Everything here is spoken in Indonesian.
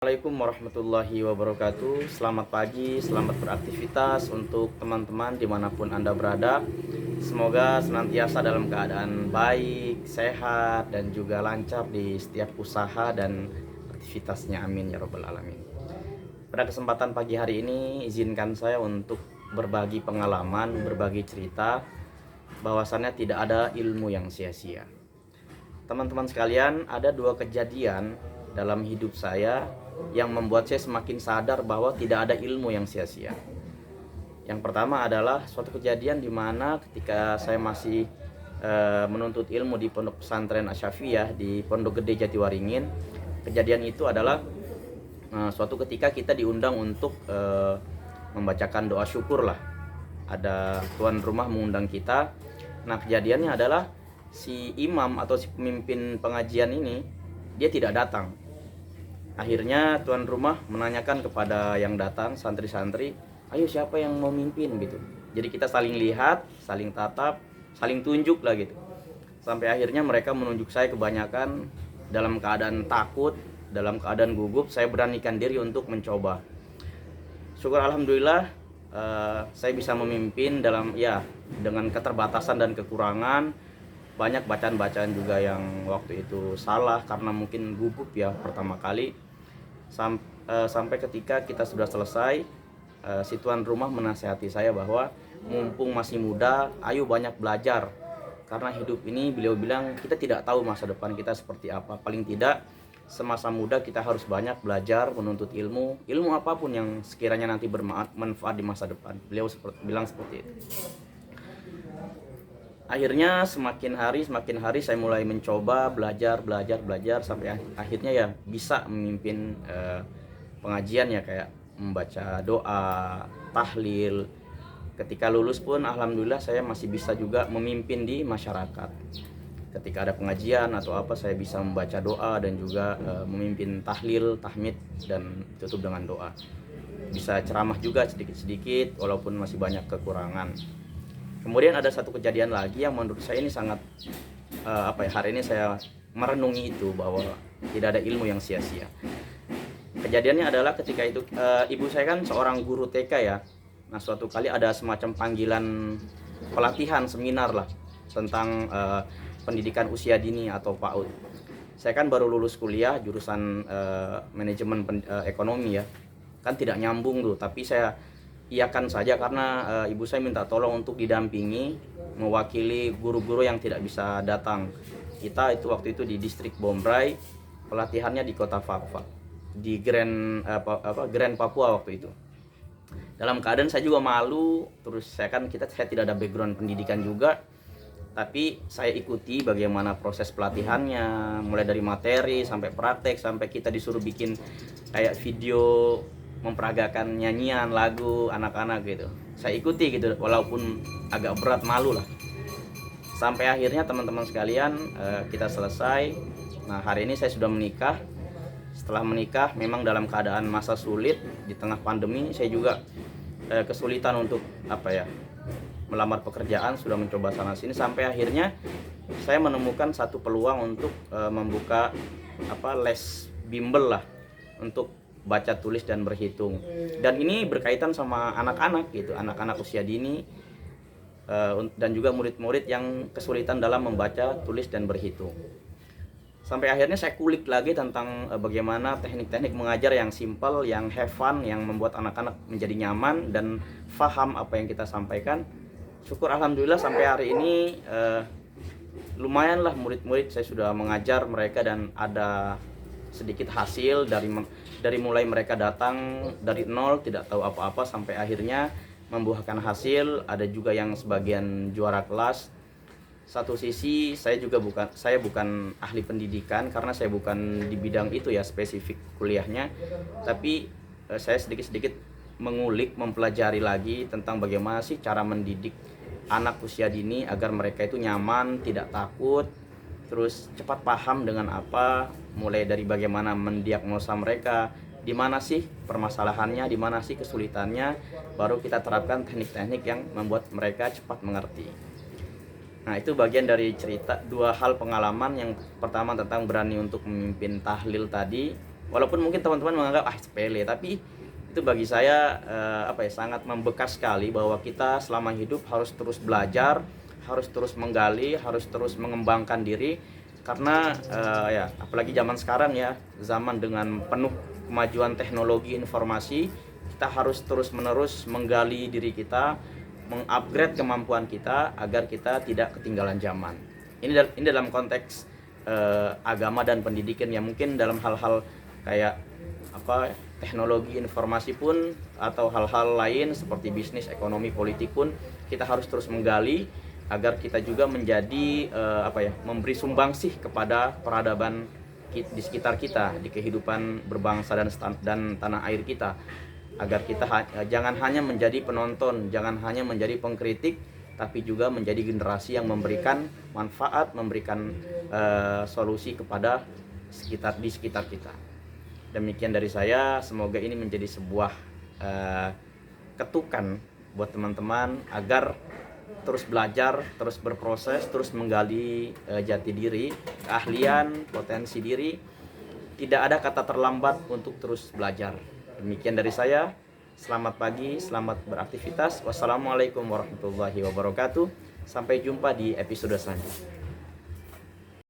Assalamualaikum warahmatullahi wabarakatuh. Selamat pagi, selamat beraktivitas untuk teman-teman dimanapun Anda berada. Semoga senantiasa dalam keadaan baik, sehat, dan juga lancar di setiap usaha dan aktivitasnya. Amin ya robbal alamin. Pada kesempatan pagi hari ini, izinkan saya untuk berbagi pengalaman, berbagi cerita bahwasannya tidak ada ilmu yang sia-sia. Teman-teman sekalian, ada dua kejadian dalam hidup saya yang membuat saya semakin sadar bahwa tidak ada ilmu yang sia-sia. Yang pertama adalah suatu kejadian di mana ketika saya masih menuntut ilmu di Pondok Pesantren Asy-Syafiyah di Pondok Gede Jatiwaringin. Kejadian itu adalah suatu ketika kita diundang untuk membacakan doa syukur lah. Ada tuan rumah mengundang kita. Nah, kejadiannya adalah si imam atau si pemimpin pengajian ini dia tidak datang. Akhirnya tuan rumah menanyakan kepada yang datang, santri-santri, ayo siapa yang mau mimpin gitu. Jadi kita saling lihat, saling tatap, saling tunjuk lah gitu. Sampai akhirnya mereka menunjuk saya kebanyakan dalam keadaan takut, dalam keadaan gugup. Saya beranikan diri untuk mencoba. Syukur alhamdulillah saya bisa memimpin dalam dengan keterbatasan dan kekurangan. Banyak bacaan-bacaan juga yang waktu itu salah karena mungkin gugup ya pertama kali. Sampai ketika kita sudah selesai, si tuan rumah menasihati saya bahwa mumpung masih muda, ayo banyak belajar. Karena hidup ini beliau bilang kita tidak tahu masa depan kita seperti apa. Paling tidak semasa muda kita harus banyak belajar, menuntut ilmu apapun yang sekiranya nanti bermanfaat di masa depan. Beliau bilang seperti itu. Akhirnya semakin hari saya mulai mencoba belajar sampai akhirnya ya bisa memimpin pengajian ya, kayak membaca doa, tahlil. Ketika lulus pun alhamdulillah saya masih bisa juga memimpin di masyarakat. Ketika ada pengajian atau apa saya bisa membaca doa dan juga memimpin tahlil, tahmid dan tutup dengan doa. Bisa ceramah juga sedikit-sedikit walaupun masih banyak kekurangan. Kemudian ada satu kejadian lagi yang menurut saya ini sangat hari ini saya merenungi itu bahwa tidak ada ilmu yang sia-sia. Kejadiannya adalah ketika itu ibu saya kan seorang guru TK ya. Nah, suatu kali ada semacam panggilan pelatihan seminar lah tentang pendidikan usia dini atau PAUD. Saya kan baru lulus kuliah jurusan manajemen ekonomi ya. Kan tidak nyambung tuh, tapi saya iyakan saja karena ibu saya minta tolong untuk didampingi mewakili guru-guru yang tidak bisa datang. Kita itu waktu itu di distrik Bombray, pelatihannya di kota Fakfak, di Grand Papua waktu itu. Dalam keadaan saya juga malu, terus saya tidak ada background pendidikan juga, tapi saya ikuti bagaimana proses pelatihannya, mulai dari materi sampai praktek, sampai kita disuruh bikin kayak video memperagakan nyanyian lagu anak-anak gitu. Saya ikuti gitu walaupun agak berat, malu lah. Sampai akhirnya teman-teman sekalian kita selesai. Nah, hari ini saya sudah menikah. Setelah menikah memang dalam keadaan masa sulit di tengah pandemi, saya juga kesulitan untuk melamar pekerjaan, sudah mencoba sana sini sampai akhirnya saya menemukan satu peluang untuk membuka les bimbel lah untuk baca, tulis dan berhitung. Dan ini berkaitan sama anak-anak gitu, anak-anak usia dini dan juga murid-murid yang kesulitan dalam membaca, tulis dan berhitung. Sampai akhirnya saya kulik lagi tentang bagaimana teknik-teknik mengajar yang simple, yang have fun, yang membuat anak-anak menjadi nyaman dan paham apa yang kita sampaikan. Syukur alhamdulillah sampai hari ini lumayan lah murid-murid saya sudah mengajar mereka dan ada sedikit hasil dari mulai mereka datang dari nol tidak tahu apa-apa sampai akhirnya membuahkan hasil. Ada juga yang sebagian juara kelas. Satu sisi saya bukan ahli pendidikan karena saya bukan di bidang itu ya spesifik kuliahnya, tapi saya sedikit-sedikit mengulik, mempelajari lagi tentang bagaimana sih cara mendidik anak usia dini agar mereka itu nyaman, tidak takut, terus cepat paham dengan apa, mulai dari bagaimana mendiagnosa mereka, di mana sih permasalahannya, di mana sih kesulitannya, baru kita terapkan teknik-teknik yang membuat mereka cepat mengerti. Nah, itu bagian dari cerita dua hal pengalaman. Yang pertama tentang berani untuk memimpin tahlil tadi, Walaupun mungkin teman-teman menganggap sepele, tapi itu bagi saya sangat membekas sekali bahwa kita selama hidup harus terus belajar, harus terus menggali, harus terus mengembangkan diri. Karena apalagi zaman sekarang ya, zaman dengan penuh kemajuan teknologi informasi, kita harus terus menerus menggali diri kita, mengupgrade kemampuan kita agar kita tidak ketinggalan zaman. Ini dalam konteks agama dan pendidikan ya. Mungkin dalam hal-hal kayak teknologi informasi pun, atau hal-hal lain seperti bisnis, ekonomi, politik pun, kita harus terus menggali agar kita juga menjadi memberi sumbangsih kepada peradaban di sekitar kita, di kehidupan berbangsa dan tanah air kita, agar kita jangan hanya menjadi penonton, jangan hanya menjadi pengkritik, tapi juga menjadi generasi yang memberikan manfaat, memberikan solusi kepada di sekitar kita. Demikian dari saya, semoga ini menjadi sebuah ketukan buat teman-teman agar terus belajar, terus berproses, terus menggali jati diri, keahlian, potensi diri. Tidak ada kata terlambat untuk terus belajar. Demikian dari saya. Selamat pagi, selamat beraktivitas. Wassalamualaikum warahmatullahi wabarakatuh. Sampai jumpa di episode selanjutnya.